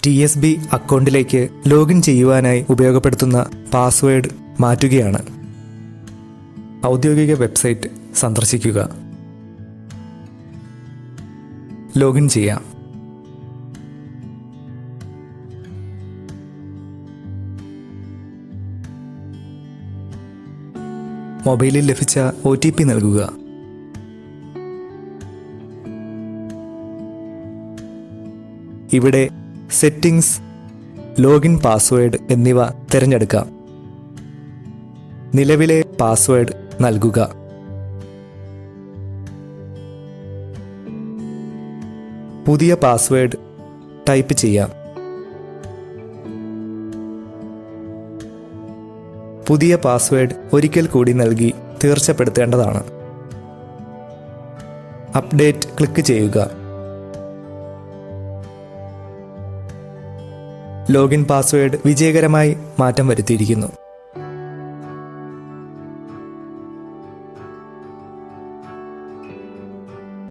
TSB അക്കൗണ്ടിലേക്ക് login ചെയ്യുവാനായി ഉപയോഗപ്പെടുത്തുന്ന പാസ്വേഡ് മാറ്റുകയാണ്. ഔദ്യോഗിക വെബ്സൈറ്റ് സന്ദർശിക്കുക. ലോഗിൻ ചെയ്യാം. മൊബൈലിൽ ലഭിച്ച OTP നൽകുക. ഇവിടെ സെറ്റിംഗ്സ്, ലോഗിൻ പാസ്വേഡ് എന്നിവ തിരഞ്ഞെടുക്കാം. നിലവിലെ പാസ്വേഡ് നൽകുക. പുതിയ പാസ്വേഡ് ടൈപ്പ് ചെയ്യാം. പുതിയ പാസ്വേഡ് ഒരിക്കൽ കൂടി നൽകി തീർച്ചപ്പെടുത്തേണ്ടതാണ്. അപ്ഡേറ്റ് ക്ലിക്ക് ചെയ്യുക. ലോഗിൻ പാസ്വേഡ് വിജയകരമായി മാറ്റം വരുത്തിയിരിക്കുന്നു.